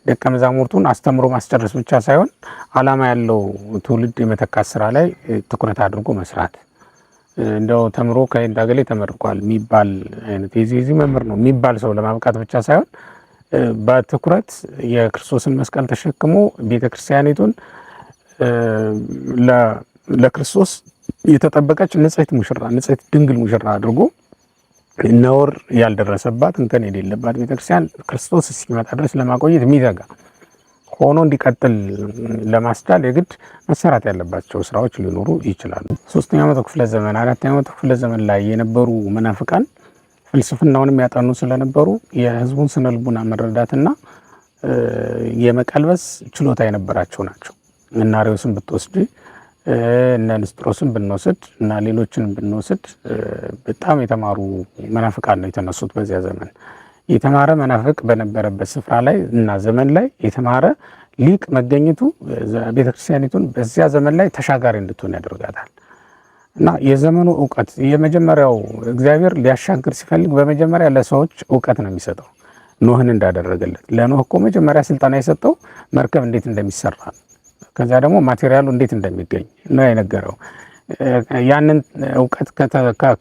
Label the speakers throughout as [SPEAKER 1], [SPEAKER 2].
[SPEAKER 1] ደቀ መዛሙርቱን አስተምሮ ማስጨረስ ብቻ ሳይሆን ዓላማ ያለው ትውልድ የመተካት ስራ ላይ ትኩረት አድርጎ መስራት እንደው ተምሮ ከእንዳገለ ተመርቋል የሚባል አይነት የዚህ መምህር ነው የሚባል ሰው ለማብቃት ብቻ ሳይሆን በትኩረት የክርስቶስን መስቀል ተሸክሞ ቤተክርስቲያኒቱን ለክርስቶስ የተጠበቀች ንጽሕት ሙሽራ ንጽሕት ድንግል ሙሽራ አድርጎ ነውር ያልደረሰባት እንከን የሌለባት ቤተክርስቲያን ክርስቶስ እስኪመጣ ድረስ ለማቆየት የሚተጋ ሆኖ እንዲቀጥል ለማስቻል የግድ መሰራት ያለባቸው ስራዎች ሊኖሩ ይችላሉ። 3ኛው መቶ ክፍለ ዘመን 4ኛው መቶ ክፍለ ዘመን ላይ የነበሩ መናፍቃን ፍልስፍናውንም ያጠኑ ስለነበሩ የህዝቡን ስነ ልቡና መረዳትና የመቀልበስ ችሎታ የነበራቸው ናቸው። እና አርዮስን ብትወስድ እና ንስጥሮስን ብንወስድ እና ሌሎችን ብንወስድ በጣም የተማሩ መናፍቃን ነው የተነሱት በዚያ ዘመን። የተማረ መናፍቅ በነበረበት ስፍራ ላይ እና ዘመን ላይ የተማረ ሊቅ መገኘቱ ቤተክርስቲያኒቱን በዚያ ዘመን ላይ ተሻጋሪ እንድትሆን ያደርጋታል። እና የዘመኑ ዕውቀት የመጀመሪያው እግዚአብሔር ሊያሻግር ሲፈልግ በመጀመሪያ ለሰዎች ዕውቀት ነው የሚሰጠው። ኖህን እንዳደረገለት ለኖህ እኮ መጀመሪያ ስልጣን የሰጠው መርከብ እንዴት እንደሚሰራ ከዛ ደግሞ ማቴሪያሉ እንዴት እንደሚገኝ ነው የነገረው። ያንን ዕውቀት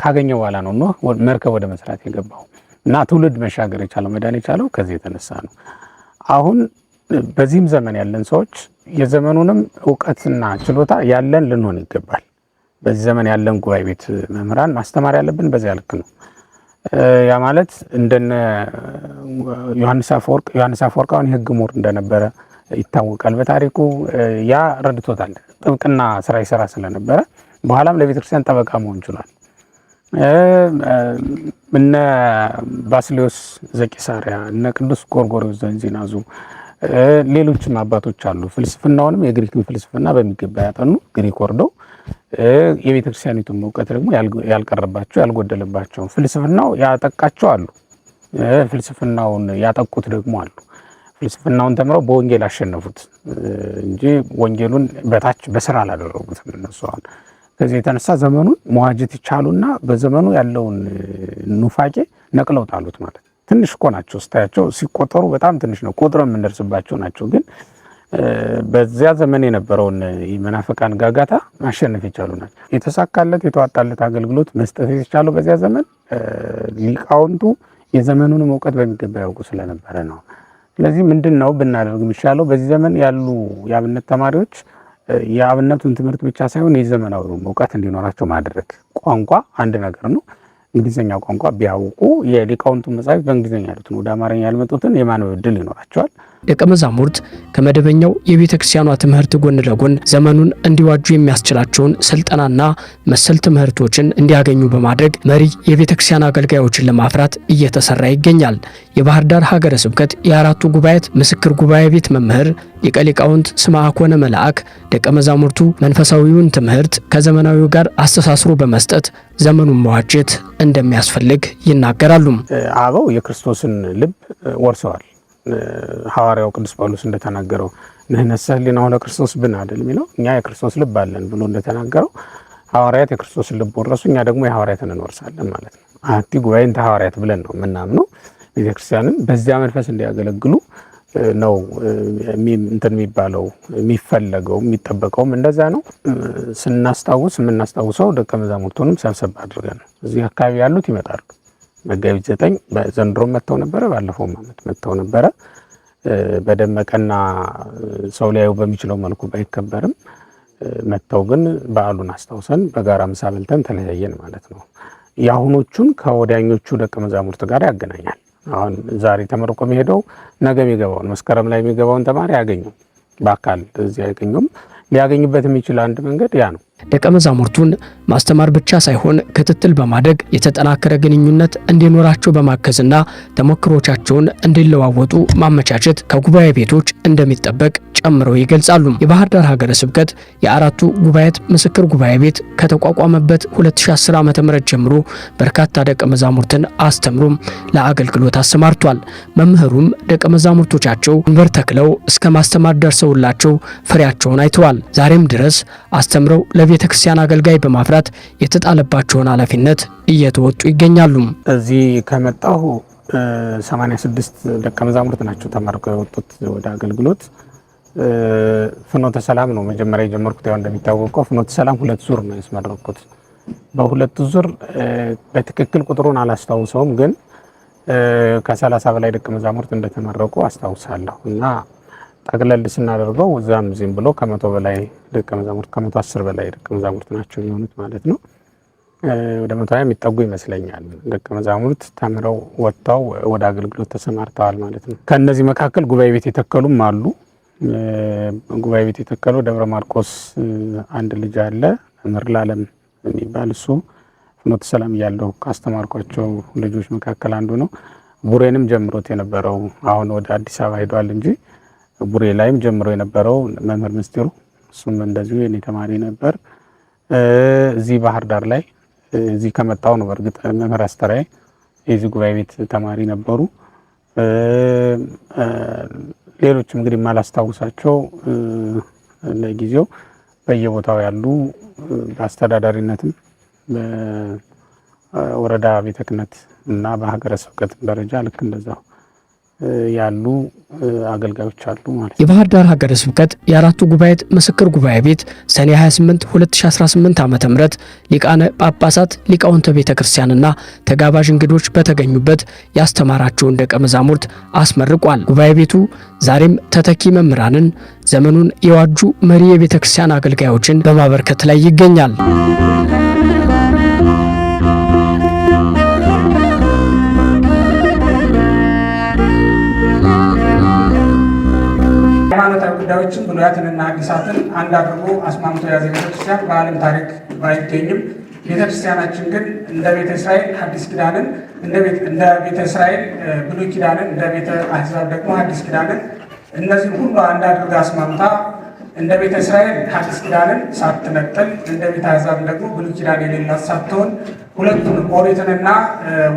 [SPEAKER 1] ካገኘ በኋላ ነው ኖህ መርከብ ወደ መስራት የገባው እና ትውልድ መሻገር የቻለው መዳን የቻለው ከዚህ የተነሳ ነው። አሁን በዚህም ዘመን ያለን ሰዎች የዘመኑንም ዕውቀትና ችሎታ ያለን ልንሆን ይገባል። በዚህ ዘመን ያለን ጉባኤ ቤት መምህራን ማስተማር ያለብን በዚያ ልክ ነው። ያ ማለት እንደነ ዮሐንስ አፈወርቅ አሁን የሕግ ምሁር እንደነበረ ይታወቃል በታሪኩ። ያ ረድቶታል። ጥብቅና ስራ ይሰራ ስለነበረ በኋላም ለቤተክርስቲያን ጠበቃ መሆን ችሏል። እነ ባስልዮስ ዘቂሳርያ እነ ቅዱስ ጎርጎርዮስ ዘእንዚናዙ ሌሎችም አባቶች አሉ። ፍልስፍናውንም የግሪክን ፍልስፍና በሚገባ ያጠኑ ግሪክ ወርደው የቤተክርስቲያኒቱን ዕውቀት ደግሞ ያልቀረባቸው ያልጎደለባቸው ፍልስፍናው ያጠቃቸው አሉ። ፍልስፍናውን ያጠቁት ደግሞ አሉ። ፍልስፍናውን ተምረው በወንጌል አሸነፉት እንጂ ወንጌሉን በታች በስራ አላደረጉትም እነሱ። አሁን ከዚህ የተነሳ ዘመኑን መዋጀት ይቻሉና በዘመኑ ያለውን ኑፋቄ ነቅለው ጣሉት ማለት ትንሽ እኮ ናቸው ስታያቸው ሲቆጠሩ በጣም ትንሽ ነው ቁጥርም እንደርስባቸው ናቸው። ግን በዚያ ዘመን የነበረውን የመናፍቃን ጋጋታ ማሸነፍ ይቻሉ ናቸው። የተሳካለት የተዋጣለት አገልግሎት መስጠት የተቻለው በዚያ ዘመን ሊቃውንቱ የዘመኑን ዕውቀት በሚገባ ያውቁ ስለነበረ ነው። ስለዚህ ምንድነው ብናደርግ የሚሻለው? በዚህ ዘመን ያሉ የአብነት ተማሪዎች የአብነቱን ትምህርት ብቻ ሳይሆን የዘመናዊ ዕውቀት እንዲኖራቸው ማድረግ። ቋንቋ አንድ ነገር ነው። እንግሊዘኛ ቋንቋ ቢያውቁ የሊቃውንቱን መጻሕፍት በእንግሊዘኛ ያሉትን ወደ አማርኛ ያልመጡትን የማንበብ ዕድል ይኖራቸዋል።
[SPEAKER 2] ደቀ መዛሙርት ከመደበኛው የቤተ ክርስቲያኗ ትምህርት ጎን ለጎን ዘመኑን እንዲዋጁ የሚያስችላቸውን ስልጠናና መሰል ትምህርቶችን እንዲያገኙ በማድረግ መሪ የቤተ ክርስቲያን አገልጋዮችን ለማፍራት እየተሰራ ይገኛል። የባህር ዳር ሀገረ ስብከት የአራቱ ጉባኤያት ምስክር ጉባኤ ቤት መምህር ሊቀ ሊቃውንት ስምዐ ኮነ መልአክ ደቀ መዛሙርቱ መንፈሳዊውን ትምህርት ከዘመናዊው ጋር አስተሳስሮ በመስጠት ዘመኑን መዋጀት እንደሚያስፈልግ ይናገራሉ።
[SPEAKER 1] አበው የክርስቶስን ልብ ወርሰዋል። ሐዋርያው ቅዱስ ጳውሎስ እንደተናገረው ነህነሰ ህሊናሁ ለክርስቶስ ብን አይደል የሚለው እኛ የክርስቶስ ልብ አለን ብሎ እንደተናገረው ሐዋርያት የክርስቶስን ልብ ወረሱ፣ እኛ ደግሞ የሐዋርያትን እንወርሳለን ማለት ነው። አሐቲ ጉባኤ እንተ ሐዋርያት ብለን ነው የምናምነው። ቤተክርስቲያንን በዚያ መንፈስ እንዲያገለግሉ ነው እንትን የሚባለው የሚፈለገው የሚጠበቀውም እንደዛ ነው። የምናስታውሰው ደቀ መዛሙርቱንም ሰብሰብ አድርገን ነው። እዚህ አካባቢ ያሉት ይመጣሉ። መጋቢት 9 በዘንድሮ መጥተው ነበረ፣ ባለፈው ዓመት መጥተው ነበረ። በደመቀና ሰው ሊያዩ በሚችለው መልኩ ባይከበርም መጥተው ግን በዓሉን አስታውሰን በጋራ ምሳ በልተን ተለያየን ማለት ነው። የአሁኖቹን ከወዲያኞቹ ደቀ መዛሙርት ጋር ያገናኛል። አሁን ዛሬ ተመርቆ የሚሄደው ነገ የሚገባውን መስከረም ላይ የሚገባውን ተማሪ ያገኙ በአካል እዚህ ያገኙም ሊያገኙበት የሚችል አንድ መንገድ ያ ነው።
[SPEAKER 2] ደቀ መዛሙርቱን ማስተማር ብቻ ሳይሆን ክትትል በማድረግ የተጠናከረ ግንኙነት እንዲኖራቸው በማገዝና ተሞክሮቻቸውን እንዲለዋወጡ ማመቻቸት ከጉባኤ ቤቶች እንደሚጠበቅ ጨምረው ይገልጻሉ። የባህር ዳር ሀገረ ስብከት የአራቱ ጉባኤያት ምስክር ጉባኤ ቤት ከተቋቋመበት 2010 ዓ.ም ጀምሮ በርካታ ደቀ መዛሙርትን አስተምሮም ለአገልግሎት አሰማርቷል። መምህሩም ደቀ መዛሙርቶቻቸው መንበር ተክለው እስከ ማስተማር ደርሰውላቸው ፍሬያቸውን አይተዋል። ዛሬም ድረስ አስተምረው ለቤተ ክርስቲያን አገልጋይ በማፍራት የተጣለባቸውን ኃላፊነት እየተወጡ ይገኛሉ።
[SPEAKER 1] እዚህ ከመጣሁ 86 ደቀ መዛሙርት ናቸው ተመርቀው የወጡት ወደ አገልግሎት። ፍኖተ ሰላም ነው መጀመሪያ የጀመርኩት። ያው እንደሚታወቀው ፍኖተ ሰላም 2 ዙር ነው ያስመረኩት። በሁለቱ ዙር በትክክል ቁጥሩን አላስታውሰውም፣ ግን ከ30 በላይ ደቀ መዛሙርት እንደተመረቁ አስታውሳለሁ። እና ጠቅለል ስናደርገው እዛም ዝም ብሎ ከ100 በላይ ደቀ መዛሙርት ከ110 በላይ ደቀ መዛሙርት ናቸው የሆኑት ማለት ነው። ወደ 120 የሚጠጉ ይመስለኛል ደቀ መዛሙርት ተምረው ወጥተው ወደ አገልግሎት ተሰማርተዋል ማለት ነው። ከነዚህ መካከል ጉባኤ ቤት የተከሉም አሉ። ጉባኤ ቤት የተከለው ደብረ ማርቆስ አንድ ልጅ አለ መምህር ለዓለም የሚባል፣ እሱ ፍኖተ ሰላም እያለሁ ካስተማርኳቸው ልጆች መካከል አንዱ ነው። ቡሬንም ጀምሮት የነበረው አሁን ወደ አዲስ አበባ ሄዷል እንጂ ቡሬ ላይም ጀምሮ የነበረው መምህር ምስጢሩ እሱም እንደዚሁ የኔ ተማሪ ነበር። እዚህ ባህር ዳር ላይ እዚህ ከመጣው ነው በእርግጥ መምህር አስተራይ የዚህ ጉባኤ ቤት ተማሪ ነበሩ። ሌሎችም እንግዲህ ማላስታውሳቸው ለጊዜው በየቦታው ያሉ በአስተዳዳሪነትም በወረዳ ቤተ ክህነት እና በሀገረ ስብከት ደረጃ ልክ እንደዛው ያሉ አገልጋዮች አሉ ማለት።
[SPEAKER 2] የባህር ዳር ሀገረ ስብከት የአራቱ ጉባኤት ምስክር ጉባኤ ቤት ሰኔ 28 2018 ዓ.ም ሊቃነ ጳጳሳት ሊቃውንተ ቤተ ክርስቲያንና ተጋባዥ እንግዶች በተገኙበት ያስተማራቸውን ደቀ መዛሙርት አስመርቋል። ጉባኤ ቤቱ ዛሬም ተተኪ መምህራንን፣ ዘመኑን የዋጁ መሪ የቤተ ክርስቲያን አገልጋዮችን በማበርከት ላይ ይገኛል።
[SPEAKER 3] ሃይማኖታዊ ጉዳዮችን ብሉያትንና ሐዲሳትን አንድ አድርጎ አስማምቶ የያዘ ቤተክርስቲያን በዓለም ታሪክ ባይገኝም ቤተክርስቲያናችን ግን እንደ ቤተ እስራኤል ሐዲስ ኪዳንን እንደ ቤተ እስራኤል ብሉይ ኪዳንን እንደ ቤተ አሕዛብ ደግሞ ሐዲስ ኪዳንን እነዚህ ሁሉ አንድ አድርጋ አስማምታ እንደ ቤተ እስራኤል ሐዲስ ኪዳንን ሳትነጥል እንደ ቤተ አሕዛብ ደግሞ ብሉይ ኪዳን የሌላት ሳትሆን ሁለቱን ኦሪትንና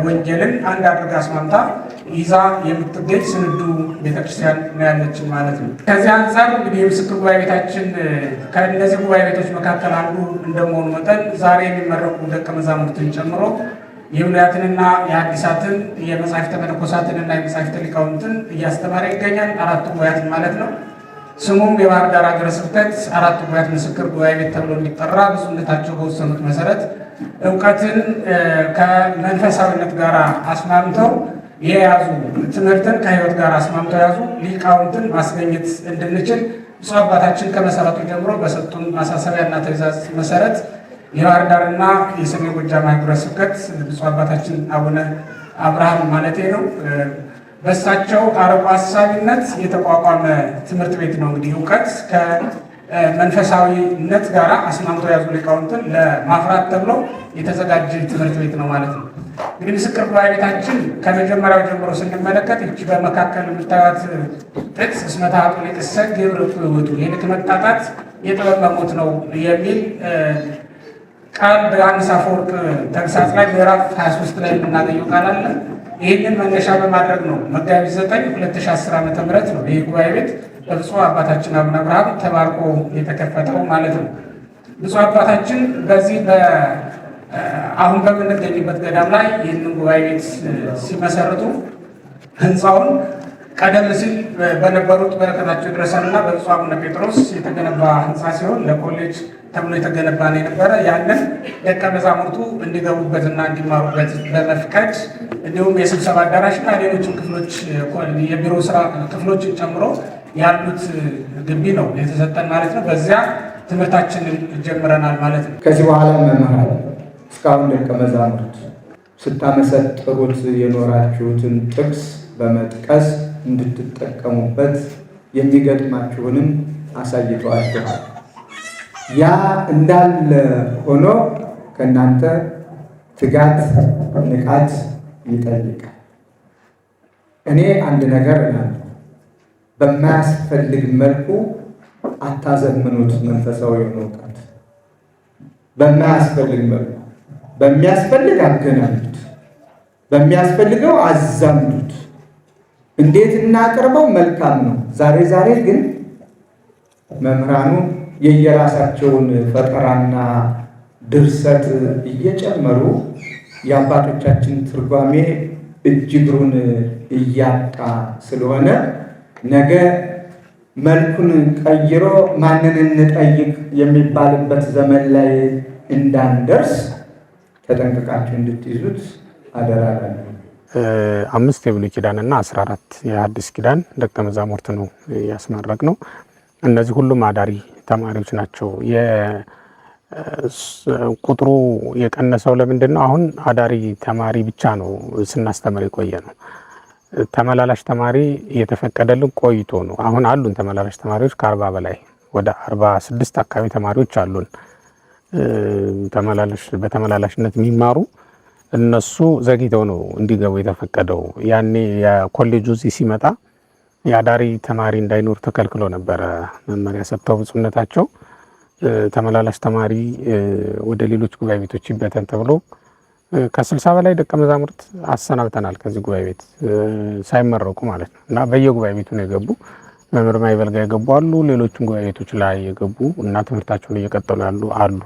[SPEAKER 3] ወንጌልን አንድ አድርጋ አስማምታ ይዛ የምትገኝ ስንዱ ቤተክርስቲያን ነው ያለችን ማለት ነው። ከዚህ አንጻር እንግዲህ የምስክር ጉባኤ ቤታችን ከእነዚህ ጉባኤ ቤቶች መካከል አንዱ እንደመሆኑ መጠን ዛሬ የሚመረቁ ደቀ መዛሙርትን ጨምሮ የብሉያትንና የሐዲሳትን የመጻሕፍተ መነኮሳትንና የመጻሕፍተ ሊቃውንትን እያስተማረ ይገኛል። አራቱ ጉባኤያትን ማለት ነው። ስሙም የባህር ዳር ሀገረ ስብከት አራቱ ጉባኤያት ምስክር ጉባኤ ቤት ተብሎ እንዲጠራ ብፁዕነታቸው በወሰኑት መሰረት እውቀትን ከመንፈሳዊነት ጋር አስማምተው የያዙ ትምህርትን ከሕይወት ጋር አስማምተው የያዙ ሊቃውንትን ማስገኘት እንድንችል ብፁዕ አባታችን ከመሰረቱ ጀምሮ በሰጡን ማሳሰቢያና ትእዛዝ መሰረት የባህር ዳርና የሰሜን ጎጃም ሀገረ ስብከት ብፁዕ አባታችን አቡነ አብርሃም ማለቴ ነው በእሳቸው አርቆ ሀሳቢነት የተቋቋመ ትምህርት ቤት ነው። እንግዲህ እውቀት ከመንፈሳዊነት ጋር አስማምተው የያዙ ሊቃውንትን ለማፍራት ተብሎ የተዘጋጀ ትምህርት ቤት ነው ማለት ነው። እንግዲህ ምስክር ጉባኤ ቤታችን ከመጀመሪያው ጀምሮ ስንመለከት እቺ በመካከል የምታዩት ጥቅስ እስመ ተሐጡ ሊቅሰ ግብር ውእቱ የልክ መጣጣት የጥበብ መሞት ነው የሚል ቃል በዮሐንስ አፈወርቅ ተግሳጽ ላይ ምዕራፍ 23 ላይ የምናገኘው ቃል አለ። ይህንን መነሻ በማድረግ ነው መጋቢት 9 2010 ዓ.ም ነው ይህ ጉባኤ ቤት በብፁዕ አባታችን አቡነ አብርሃም ተባርኮ የተከፈተው ማለት ነው። ብፁዕ አባታችን በዚህ አሁን በምንገኝበት ገዳም ላይ ይህንን ጉባኤ ቤት ሲመሰርቱ ህንፃውን ቀደም ሲል በነበሩት በረከታቸው ድረሰንና በብፁዕ አቡነ ጴጥሮስ የተገነባ ህንፃ ሲሆን ለኮሌጅ ተብሎ የተገነባ ነው የነበረ። ያንን ደቀ መዛሙርቱ እንዲገቡበትና እንዲማሩበት በመፍቀድ እንዲሁም የስብሰባ አዳራሽና ሌሎችም ክፍሎች የቢሮ ስራ ክፍሎችን ጨምሮ ያሉት ግቢ ነው የተሰጠን ማለት ነው። በዚያ ትምህርታችንን ጀምረናል ማለት ነው።
[SPEAKER 4] ከዚህ በኋላ መምህራን እስካሁን ደቀ መዛሙርት ስታመሰጥሩት የኖራችሁትን ጥቅስ በመጥቀስ እንድትጠቀሙበት የሚገጥማችሁንም አሳይተዋችኋል። ያ እንዳለ ሆኖ ከእናንተ ትጋት፣ ንቃት ይጠይቃል። እኔ አንድ ነገር እላለሁ፣ በማያስፈልግ መልኩ አታዘምኑት። መንፈሳዊ እውቀት በማያስፈልግ መልኩ በሚያስፈልግ አገናኙት፣ በሚያስፈልገው አዛምዱት። እንዴት እናቀርበው መልካም ነው። ዛሬ ግን መምህራኑ የየራሳቸውን ፈጠራና ድርሰት እየጨመሩ የአባቶቻችን ትርጓሜ እጅግሩን እያጣ ስለሆነ ነገ መልኩን ቀይሮ ማንን እንጠይቅ የሚባልበት ዘመን ላይ እንዳንደርስ ተጠንቅቃችሁ እንድትይዙት አደራ እላለሁ።
[SPEAKER 1] 5 የብሉይ ኪዳንና 14 የሐዲስ ኪዳን ደቀ መዛሙርት ነው ያስመረቅ ነው። እነዚህ ሁሉም አዳሪ ተማሪዎች ናቸው። ቁጥሩ የቀነሰው ለምንድን ነው? አሁን አዳሪ ተማሪ ብቻ ነው ስናስተምር የቆየ ነው። ተመላላሽ ተማሪ የተፈቀደልን ቆይቶ ነው። አሁን አሉን ተመላላሽ ተማሪዎች ከ40 በላይ ወደ 46 አካባቢ ተማሪዎች አሉን በተመላላሽነት የሚማሩ። እነሱ ዘግይተው ነው እንዲገቡ የተፈቀደው። ያኔ የኮሌጁ እዚህ ሲመጣ የአዳሪ ተማሪ እንዳይኖር ተከልክሎ ነበረ መመሪያ ሰጥተው ብፁዕነታቸው። ተመላላሽ ተማሪ ወደ ሌሎች ጉባኤ ቤቶች ይበተን ተብሎ ከ60 በላይ ደቀ መዛሙርት አሰናብተናል ከዚህ ጉባኤ ቤት ሳይመረቁ ማለት ነው። እና በየጉባኤ ቤቱ ነው የገቡ። መምህር ማይበልጋ የገቡ አሉ፣ ሌሎችም ጉባኤ ቤቶች ላይ የገቡ እና ትምህርታቸውን እየቀጠሉ ያሉ አሉ።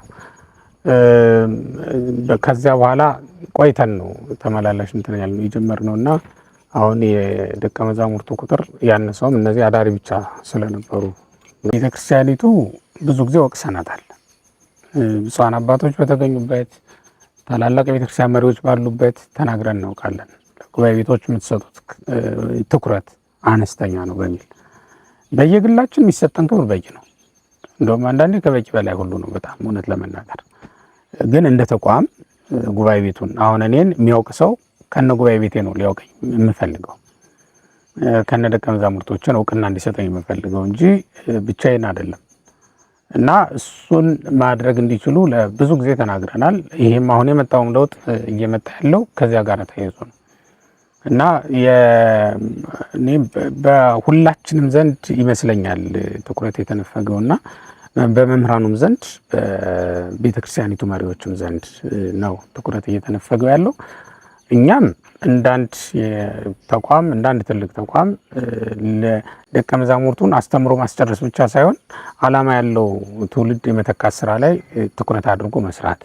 [SPEAKER 1] ከዚያ በኋላ ቆይተን ነው ተመላላሽ እንትን ያልነው የጀመርነው እና አሁን የደቀ መዛሙርቱ ቁጥር ያነሰውም እነዚህ አዳሪ ብቻ ስለነበሩ። ቤተክርስቲያኒቱ ብዙ ጊዜ ወቅሰናታል። ብፁዓን አባቶች በተገኙበት ታላላቅ የቤተክርስቲያን መሪዎች ባሉበት ተናግረን እናውቃለን። ለጉባኤ ቤቶች የምትሰጡት ትኩረት አነስተኛ ነው በሚል በየግላችን የሚሰጠን ክብር በቂ ነው። እንደውም አንዳንዴ ከበቂ በላይ ሁሉ ነው በጣም እውነት ለመናገር። ግን እንደ ተቋም ጉባኤ ቤቱን አሁን እኔን የሚያውቅ ሰው ከነ ጉባኤ ቤቴ ነው ሊያውቀኝ የምፈልገው፣ ከነ ደቀ መዛሙርቶችን እውቅና እንዲሰጠኝ የምፈልገው እንጂ ብቻዬን አይደለም። እና እሱን ማድረግ እንዲችሉ ለብዙ ጊዜ ተናግረናል። ይሄም አሁን የመጣውም ለውጥ እየመጣ ያለው ከዚያ ጋር ተያይዞ ነው እና እኔ በሁላችንም ዘንድ ይመስለኛል ትኩረት የተነፈገውና በመምህራኑም ዘንድ በቤተክርስቲያኒቱ መሪዎችም ዘንድ ነው ትኩረት እየተነፈገው ያለው። እኛም እንዳንድ ተቋም እንዳንድ ትልቅ ተቋም ለደቀ መዛሙርቱን አስተምሮ ማስጨረስ ብቻ ሳይሆን ዓላማ ያለው ትውልድ የመተካት ስራ ላይ ትኩረት አድርጎ መስራት።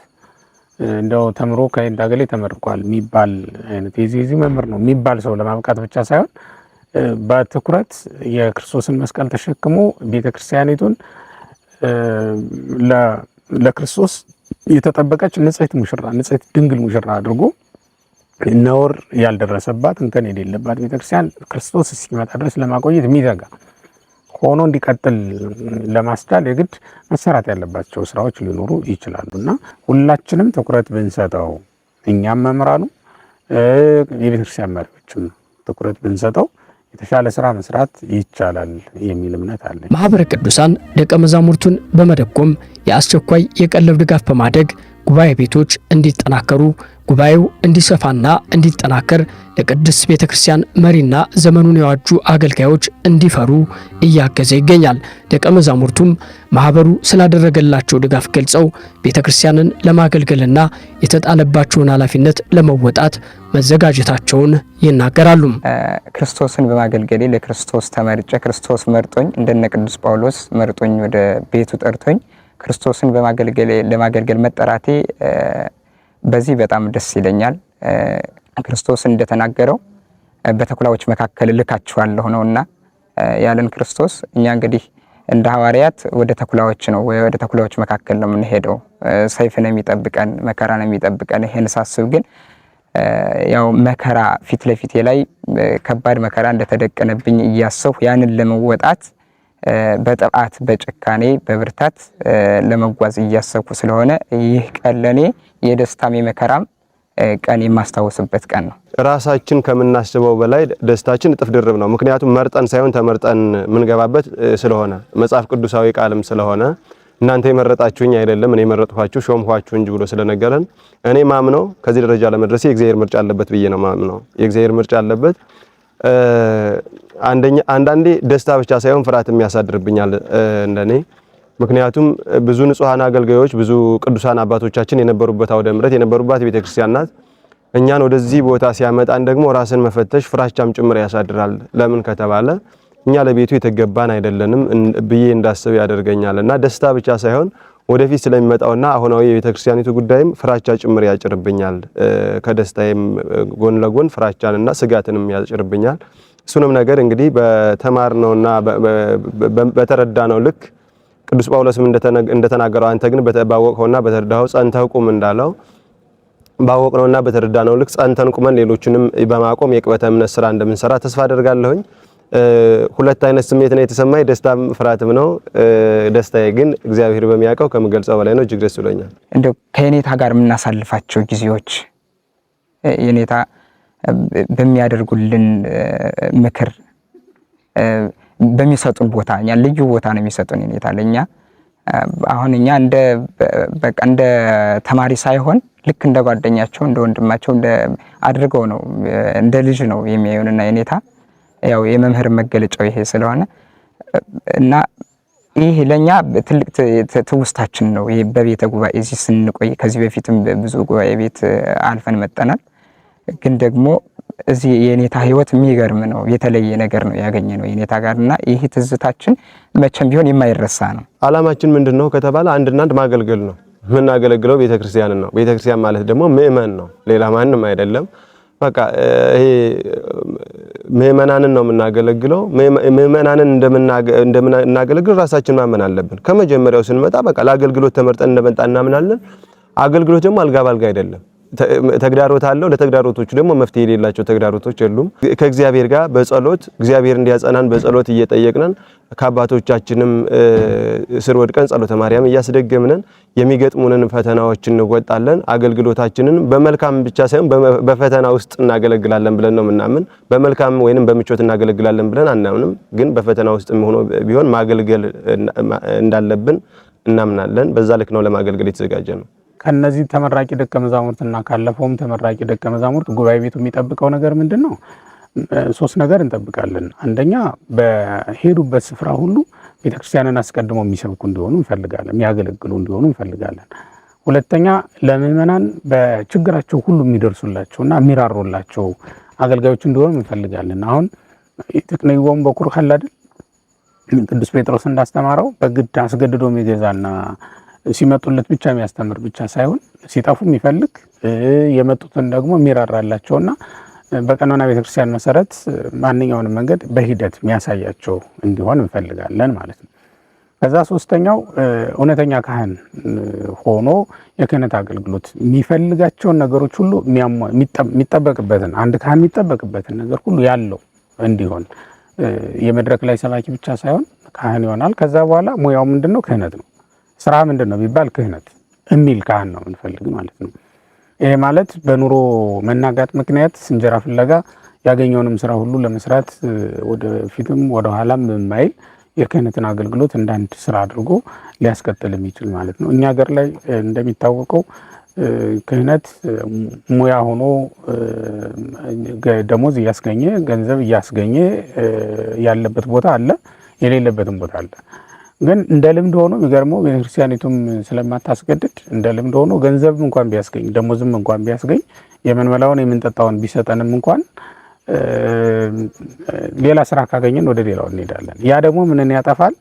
[SPEAKER 1] እንደው ተምሮ ከእንዳገሌ ተመርቋል የሚባል አይነት የዚህ መምህር ነው የሚባል ሰው ለማብቃት ብቻ ሳይሆን በትኩረት የክርስቶስን መስቀል ተሸክሞ ቤተክርስቲያኒቱን ለክርስቶስ የተጠበቀች ንጽሕት ሙሽራ ንጽሕት ድንግል ሙሽራ አድርጎ ነውር ያልደረሰባት እንከን የሌለባት ቤተክርስቲያን ክርስቶስ እስኪመጣ ድረስ ለማቆየት የሚተጋ ሆኖ እንዲቀጥል ለማስቻል የግድ መሰራት ያለባቸው ስራዎች ሊኖሩ ይችላሉና ሁላችንም ትኩረት ብንሰጠው እኛም መምህራኑ የቤተክርስቲያን መሪዎችም ትኩረት ብንሰጠው የተሻለ ስራ መስራት ይቻላል የሚል እምነት አለ።
[SPEAKER 2] ማህበረ ቅዱሳን ደቀ መዛሙርቱን በመደጎም የአስቸኳይ የቀለብ ድጋፍ በማድረግ ጉባኤ ቤቶች እንዲጠናከሩ ጉባኤው እንዲሰፋና እንዲጠናከር ለቅድስት ቤተክርስቲያን መሪና ዘመኑን የዋጁ አገልጋዮች እንዲፈሩ እያገዘ ይገኛል። ደቀ መዛሙርቱም ማህበሩ ስላደረገላቸው ድጋፍ ገልጸው ቤተክርስቲያንን ለማገልገልና የተጣለባቸውን ኃላፊነት ለመወጣት መዘጋጀታቸውን ይናገራሉ።
[SPEAKER 5] ክርስቶስን በማገልገሌ ለክርስቶስ ተመርጬ ክርስቶስ መርጦኝ እንደነ ቅዱስ ጳውሎስ መርጦኝ ወደ ቤቱ ጠርቶኝ ክርስቶስን ለማገልገል መጠራቴ በዚህ በጣም ደስ ይለኛል። ክርስቶስ እንደተናገረው በተኩላዎች መካከል ልካችኋለሁ ነውና ያለን ክርስቶስ እኛ እንግዲህ እንደ ሐዋርያት ወደ ተኩላዎች ነው ወደ ተኩላዎች መካከል ነው የምንሄደው። ሰይፍ ነው የሚጠብቀን፣ መከራ ነው የሚጠብቀን። ይሄን ሳስብ ግን ያው መከራ ፊት ለፊቴ ላይ ከባድ መከራ እንደተደቀነብኝ እያሰብኩ ያንን ለመወጣት በጥብዓት በጭካኔ በብርታት ለመጓዝ እያሰብኩ ስለሆነ ይህ ቀን ለኔ የደስታም የመከራም ቀን የማስታወስበት ቀን ነው።
[SPEAKER 6] ራሳችን ከምናስበው በላይ ደስታችን እጥፍ ድርብ ነው። ምክንያቱም መርጠን ሳይሆን ተመርጠን የምንገባበት ስለሆነ መጽሐፍ ቅዱሳዊ ቃልም ስለሆነ እናንተ የመረጣችሁኝ አይደለም እኔ መረጥኳችሁ ሾምኳችሁ እንጂ ብሎ ስለነገረን እኔ ማምነው ከዚህ ደረጃ ለመድረስ የእግዚአብሔር ምርጫ አለበት ብዬ ነው ማምነው። የእግዚአብሔር ምርጫ አለበት። አንዳንዴ ደስታ ብቻ ሳይሆን ፍርሃት የሚያሳድርብኛል እንደኔ። ምክንያቱም ብዙ ንጹሃን አገልጋዮች ብዙ ቅዱሳን አባቶቻችን የነበሩበት አውደ ምሕረት የነበሩባት ቤተክርስቲያን ናት። እኛን ወደዚህ ቦታ ሲያመጣን ደግሞ ራስን መፈተሽ ፍራቻም ጭምር ያሳድራል። ለምን ከተባለ እኛ ለቤቱ የተገባን አይደለንም ብዬ እንዳስብ ያደርገኛልና ደስታ ብቻ ሳይሆን ወደፊት ስለሚመጣውና አሁናዊ የቤተክርስቲያኒቱ ጉዳይም ፍራቻ ጭምር ያጭርብኛል። ከደስታዬም ጎን ለጎን ፍራቻንና ስጋትንም ያጭርብኛል። እሱንም ነገር እንግዲህ በተማርነውና በተረዳነው ልክ ቅዱስ ጳውሎስም እንደተናገረው አንተ ግን ባወቅኸውና በተረዳኸው ጸንተህ ቁም እንዳለው ባወቅነውና በተረዳነው ልክ ጸንተን ቁመን ሌሎችንም በማቆም የቅበተ እምነት ስራ እንደምንሰራ ተስፋ አደርጋለሁኝ። ሁለት አይነት ስሜት ነው የተሰማኝ፣ ደስታም ፍርሃትም ነው። ደስታዬ ግን እግዚአብሔር በሚያውቀው ከምገልጸው በላይ ነው። እጅግ ደስ ብሎኛል።
[SPEAKER 5] እንደው ከየኔታ ጋር የምናሳልፋቸው ጊዜዎች የኔታ በሚያደርጉልን ምክር በሚሰጡን ቦታ እኛ ልዩ ቦታ ነው የሚሰጡን የኔታ ለኛ። አሁን እኛ እንደ ተማሪ ሳይሆን ልክ እንደ ጓደኛቸው እንደ ወንድማቸው አድርገው ነው እንደ ልጅ ነው የሚያዩንና የኔታ ያው የመምህር መገለጫው ይሄ ስለሆነ እና ይሄ ለኛ ትልቅ ትውስታችን ነው። ይሄ በቤተ ጉባኤ እዚህ ስንቆይ ከዚህ በፊትም ብዙ ጉባኤ ቤት አልፈን መጠናል። ግን ደግሞ እዚህ የኔታ ህይወት የሚገርም ነው። የተለየ ነገር ነው ያገኘነው የኔታ ጋርና ይሄ ትዝታችን መቼም ቢሆን የማይረሳ ነው። አላማችን ምንድነው ከተባለ አንድና አንድ ማገልገል ነው። የምናገለግለው ቤተክርስቲያንን ነው። ቤተክርስቲያን ማለት ደግሞ ምእመን ነው፣ ሌላ ማንም አይደለም። በቃ ይሄ ምእመናንን ነው የምናገለግለው። ምእመናንን እንደምናገለግል ራሳችን ማመን አለብን። ከመጀመሪያው ስንመጣ በቃ ለአገልግሎት ተመርጠን እንደመጣ እናምናለን። አገልግሎት ደግሞ አልጋ ባልጋ አይደለም። ተግዳሮት አለው። ለተግዳሮቶቹ ደግሞ መፍትሄ የሌላቸው ተግዳሮቶች የሉም። ከእግዚአብሔር ጋር በጸሎት እግዚአብሔር እንዲያጸናን በጸሎት እየጠየቅነን ከአባቶቻችንም ስር ወድቀን ጸሎተ ማርያም እያስደገምነን የሚገጥሙንን ፈተናዎች እንወጣለን። አገልግሎታችንን በመልካም ብቻ ሳይሆን በፈተና ውስጥ እናገለግላለን ብለን ነው የምናምን። በመልካም ወይንም በምቾት እናገለግላለን ብለን አናምንም። ግን በፈተና ውስጥም ሆኖ ቢሆን ማገልገል እንዳለብን እናምናለን። በዛ ልክ ነው ለማገልገል የተዘጋጀ ነው።
[SPEAKER 1] ከነዚህ ተመራቂ ደቀ መዛሙርትና ካለፈውም ተመራቂ ደቀ መዛሙርት ጉባኤ ቤቱ የሚጠብቀው ነገር ምንድነው? ሶስት ነገር እንጠብቃለን። አንደኛ በሄዱበት ስፍራ ሁሉ ቤተክርስቲያንን አስቀድመው የሚሰብኩ እንዲሆኑ እንፈልጋለን፣ የሚያገለግሉ እንዲሆኑ እንፈልጋለን። ሁለተኛ ለምእመናን በችግራቸው ሁሉ የሚደርሱላቸውና የሚራሩላቸው አገልጋዮች እንዲሆኑ እንፈልጋለን። አሁን ተክነይወም በኩር አይደል ቅዱስ ጴጥሮስ እንዳስተማረው በግድ አስገድዶ የሚገዛና ሲመጡለት ብቻ የሚያስተምር ብቻ ሳይሆን ሲጠፉ የሚፈልግ የመጡትን ደግሞ የሚራራላቸውና በቀኖና ቤተክርስቲያን መሰረት ማንኛውንም መንገድ በሂደት የሚያሳያቸው እንዲሆን እንፈልጋለን ማለት ነው። ከዛ ሶስተኛው እውነተኛ ካህን ሆኖ የክህነት አገልግሎት የሚፈልጋቸውን ነገሮች ሁሉ የሚጠበቅበትን አንድ ካህን የሚጠበቅበትን ነገር ሁሉ ያለው እንዲሆን የመድረክ ላይ ሰባኪ ብቻ ሳይሆን ካህን ይሆናል። ከዛ በኋላ ሙያው ምንድነው? ክህነት ነው። ስራ ምንድነው ቢባል ክህነት የሚል ካህን ነው እንፈልግ ማለት ነው። ይሄ ማለት በኑሮ መናጋት ምክንያት እንጀራ ፍለጋ ያገኘውንም ስራ ሁሉ ለመስራት ወደ ፊትም ወደ ኋላም የማይል የክህነትን አገልግሎት እንዳንድ ስራ አድርጎ ሊያስቀጥል የሚችል ማለት ነው። እኛ ሀገር ላይ እንደሚታወቀው ክህነት ሙያ ሆኖ ደሞዝ እያስገኘ ገንዘብ እያስገኘ ያለበት ቦታ አለ፣ የሌለበትም ቦታ አለ። ግን እንደ ልምድ ሆኖ የሚገርመው ቤተክርስቲያኒቱም ስለማታስገድድ እንደ ልምድ ሆኖ ገንዘብ እንኳን ቢያስገኝ ደሞዝም እንኳን ቢያስገኝ የምንበላውን የምንጠጣውን ቢሰጠንም እንኳን ሌላ ስራ ካገኘን ወደ ሌላው እንሄዳለን። ያ ደግሞ ምንን ያጠፋል?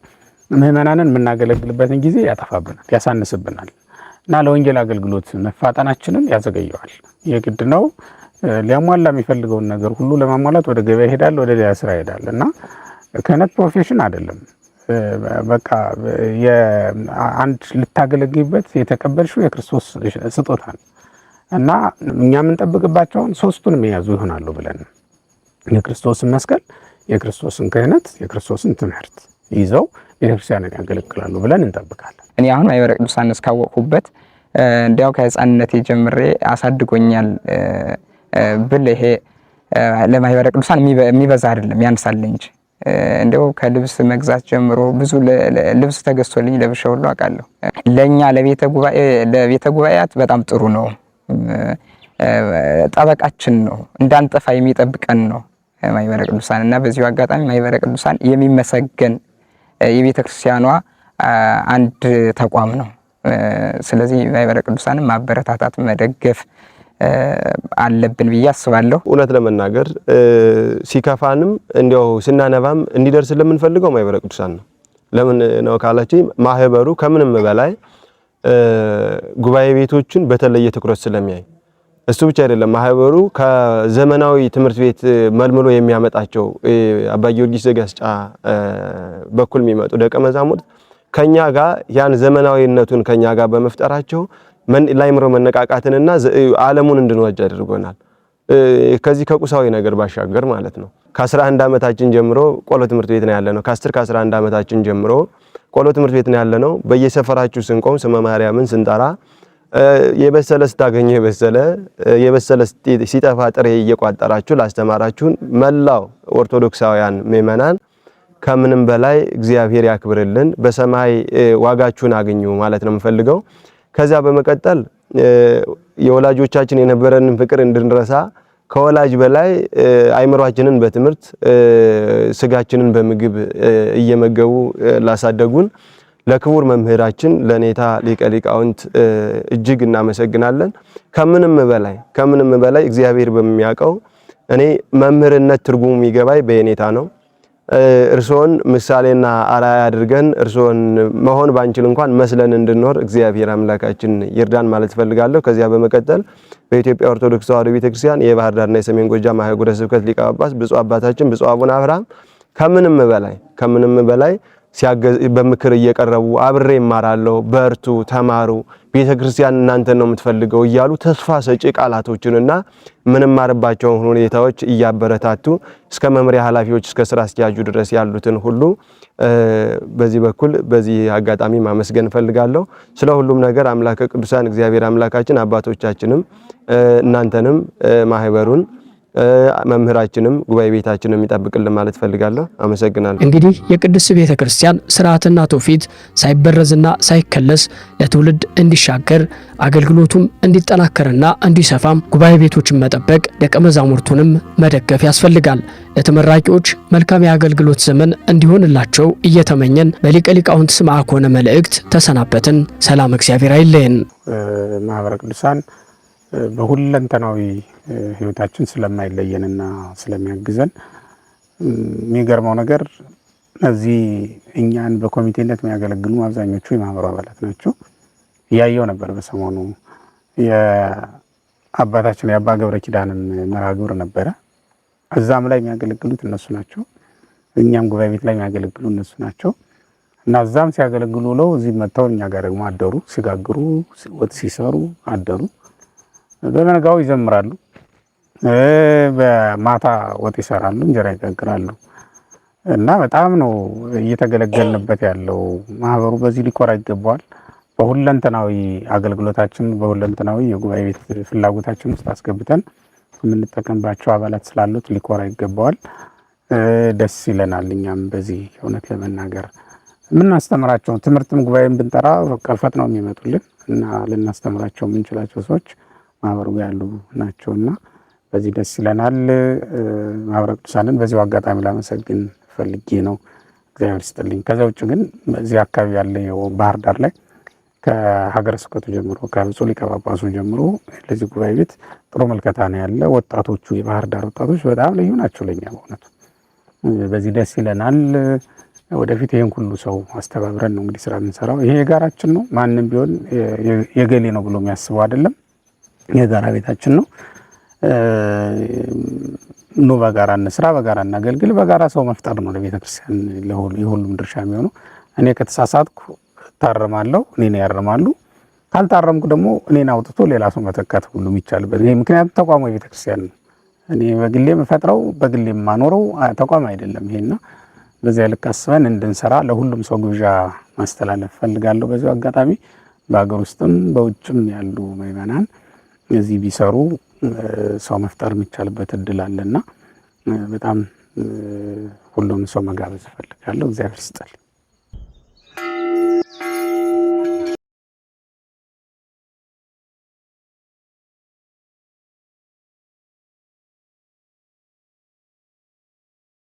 [SPEAKER 1] ምእመናንን የምናገለግልበትን ጊዜ ያጠፋብናል፣ ያሳንስብናል እና ለወንጌል አገልግሎት መፋጠናችንን ያዘገየዋል። የግድ ነው ሊያሟላ የሚፈልገውን ነገር ሁሉ ለማሟላት ወደ ገበያ ይሄዳል፣ ወደ ሌላ ስራ ይሄዳል እና ክህነት ፕሮፌሽን አይደለም። በቃ የአንድ ልታገለግልበት የተቀበልሽው የክርስቶስ ስጦታ ነው እና እኛ የምንጠብቅባቸውን ሶስቱንም የያዙ ይሆናሉ ብለን የክርስቶስን መስቀል፣ የክርስቶስን ክህነት፣ የክርስቶስን ትምህርት ይዘው ቤተክርስቲያንን ያገለግላሉ ብለን እንጠብቃለን። እኔ አሁን ማኅበረ ቅዱሳን እስካወቅሁበት እንዲያው ከህፃንነቴ ጀምሬ አሳድጎኛል ብል ይሄ ለማኅበረ ቅዱሳን የሚበዛ አይደለም ያንሳል እንጂ እንደው ከልብስ መግዛት ጀምሮ ብዙ ልብስ ተገዝቶልኝ ለብሼ ሁሉ አውቃለሁ። ለኛ ለቤተ ጉባኤያት በጣም ጥሩ ነው። ጠበቃችን ነው፣ እንዳንጠፋ የሚጠብቀን ነው ማኅበረ ቅዱሳን እና በዚሁ አጋጣሚ ማኅበረ ቅዱሳን የሚመሰገን የቤተ ክርስቲያኗ አንድ ተቋም ነው። ስለዚህ ማኅበረ ቅዱሳንን ማበረታታት መደገፍ አለብን ብዬ አስባለሁ። እውነት ለመናገር ሲከፋንም እንዲያው ስናነባም እንዲደርስ ለምንፈልገው ማኅበረ ቅዱሳን ነው። ለምን ነው ካላችሁ ማህበሩ ከምንም በላይ
[SPEAKER 6] ጉባኤ ቤቶችን በተለየ ትኩረት ስለሚያይ እሱ ብቻ አይደለም ማህበሩ ከዘመናዊ ትምህርት ቤት መልምሎ የሚያመጣቸው አባ ጊዮርጊስ ዘጋስጫ በኩል የሚመጡ ደቀ መዛሙርት ከኛ ጋር ያን ዘመናዊነቱን ከኛ ጋር በመፍጠራቸው ላይምሮ መነቃቃትንና ዓለሙን እንድንወድ አድርጎናል። ከዚህ ከቁሳዊ ነገር ባሻገር ማለት ነው። ከ11 ዓመታችን ጀምሮ ቆሎ ትምህርት ቤት ነው ያለነው። ከ10 ከ11 ዓመታችን ጀምሮ ቆሎ ትምህርት ቤት ነው ያለነው። በየሰፈራችሁ ስንቆም ስመ ማርያምን ስንጠራ የበሰለ ስታገኙ የበሰለ ሲጠፋ ጥሬ እየቋጠራችሁ ላስተማራችሁን መላው ኦርቶዶክሳውያን ምእመናን ከምንም በላይ እግዚአብሔር ያክብርልን፣ በሰማይ ዋጋችሁን አግኙ ማለት ነው የምፈልገው። ከዛ በመቀጠል የወላጆቻችን የነበረንን ፍቅር እንድንረሳ ከወላጅ በላይ አይምሯችንን በትምህርት ስጋችንን በምግብ እየመገቡ ላሳደጉን ለክቡር መምህራችን ለኔታ ሊቀ ሊቃውንት እጅግ እናመሰግናለን። ከምንም በላይ እግዚአብሔር በሚያውቀው እኔ መምህርነት ትርጉሙ የሚገባኝ በየኔታ ነው። እርሶን ምሳሌና አራያ አድርገን እርሶን መሆን ባንችል እንኳን መስለን እንድንኖር እግዚአብሔር አምላካችን ይርዳን ማለት ፈልጋለሁ። ከዚያ በመቀጠል በኢትዮጵያ ኦርቶዶክስ ተዋሕዶ ቤተክርስቲያን የባህር ዳርና የሰሜን ጎጃም ሀገረ ስብከት ሊቀ ጳጳስ ብፁዕ አባታችን ብፁዕ አቡነ አብርሃም ከምንም በላይ በምክር እየቀረቡ አብሬ እማራለሁ፣ በርቱ፣ ተማሩ፣ ቤተክርስቲያን እናንተን ነው የምትፈልገው እያሉ ተስፋ ሰጪ ቃላቶችንና ምንም ማርባቸውን ሁኔታዎች እያበረታቱ እስከ መምሪያ ኃላፊዎች እስከ ስራ አስኪያጁ ድረስ ያሉትን ሁሉ በዚህ በኩል በዚህ አጋጣሚ ማመስገን ፈልጋለሁ። ስለ ሁሉም ነገር አምላከ ቅዱሳን እግዚአብሔር አምላካችን አባቶቻችንም እናንተንም ማህበሩን መምህራችንም ጉባኤ ቤታችንም ይጠብቅልን ማለት ፈልጋለሁ። አመሰግናለሁ።
[SPEAKER 2] እንግዲህ የቅድስት ቤተ ክርስቲያን ስርዓትና ትውፊት ሳይበረዝና ሳይከለስ ለትውልድ እንዲሻገር አገልግሎቱም እንዲጠናከርና እንዲሰፋም ጉባኤ ቤቶችን መጠበቅ ደቀ መዛሙርቱንም መደገፍ ያስፈልጋል። ለተመራቂዎች መልካም የአገልግሎት ዘመን እንዲሆንላቸው እየተመኘን በሊቀ ሊቃውንት ስምዐኮነ መልእክት ተሰናበትን። ሰላም እግዚአብሔር አይለየን።
[SPEAKER 1] ማህበረ ቅዱሳን በሁለንተናዊ ህይወታችን ስለማይለየንና ስለሚያግዘን የሚገርመው ነገር እዚህ እኛን በኮሚቴነት የሚያገለግሉ አብዛኞቹ የማህበሩ አባላት ናቸው። እያየው ነበር በሰሞኑ የአባታችን የአባ ገብረ ኪዳንን መርሐ ግብር ነበረ። እዛም ላይ የሚያገለግሉት እነሱ ናቸው። እኛም ጉባኤ ቤት ላይ የሚያገለግሉ እነሱ ናቸው እና እዛም ሲያገለግሉ ነው እዚህ መጥተው እኛ ጋር ደግሞ አደሩ። ሲጋግሩ ወጥ ሲሰሩ አደሩ። በመነጋው ይዘምራሉ፣ በማታ ወጥ ይሰራሉ፣ እንጀራ ይጋግራሉ እና በጣም ነው እየተገለገልንበት ያለው። ማህበሩ በዚህ ሊኮራ ይገባዋል። በሁለንተናዊ አገልግሎታችን በሁለንተናዊ የጉባኤ ቤት ፍላጎታችን ውስጥ አስገብተን የምንጠቀምባቸው አባላት ስላሉት ሊኮራ ይገባዋል። ደስ ይለናል። እኛም በዚህ እውነት ለመናገር የምናስተምራቸው ትምህርትም ጉባኤም ብንጠራ ፈጥነው የሚመጡልን እና ልናስተምራቸው የምንችላቸው ሰዎች ማህበሩ ጋር ያሉ ናቸውና በዚህ ደስ ይለናል። ማህበረ ቅዱሳንን በዚህ አጋጣሚ ላመሰግን ፈልጌ ነው። እግዚአብሔር ይስጥልኝ። ከዛ ውጭ ግን በዚህ አካባቢ ያለው ባህር ዳር ላይ ከሀገረ ስብከቱ ጀምሮ ከብፁዕ ሊቀ ጳጳሱ ጀምሮ ለዚህ ጉባኤ ቤት ጥሩ መልከታ ነው ያለ። ወጣቶቹ የባህር ዳር ወጣቶች በጣም ልዩ ናቸው ለኛ በእውነቱ። በዚህ ደስ ይለናል። ወደፊት ይሄን ሁሉ ሰው አስተባብረን ነው እንግዲህ ስራ የምንሰራው። ይሄ የጋራችን ነው። ማንም ቢሆን የገሌ ነው ብሎ የሚያስበው አይደለም። የጋራ ቤታችን ነው። ኑ በጋራ እንስራ፣ በጋራ እናገልግል። በጋራ ሰው መፍጠር ነው ለቤተ ክርስቲያን የሁሉም ድርሻ የሚሆነው። እኔ ከተሳሳትኩ ታረማለሁ፣ እኔን ያርማሉ። ካልታረምኩ ደግሞ እኔን አውጥቶ ሌላ ሰው መተካት ሁሉ የሚቻልበት ይሄ ምክንያቱም ተቋሙ የቤተ ክርስቲያን ነው። እኔ በግሌ የምፈጥረው በግሌ የማኖረው ተቋም አይደለም ይሄና በዚያ ልክ አስበን እንድንሰራ ለሁሉም ሰው ግብዣ ማስተላለፍ ፈልጋለሁ። በዚሁ አጋጣሚ በአገር ውስጥም በውጭም ያሉ ምዕመናን እዚህ ቢሰሩ ሰው መፍጠር የሚቻልበት እድል አለና በጣም ሁሉም ሰው መጋበዝ ፈልጋለሁ። እግዚአብሔር ይስጥልኝ።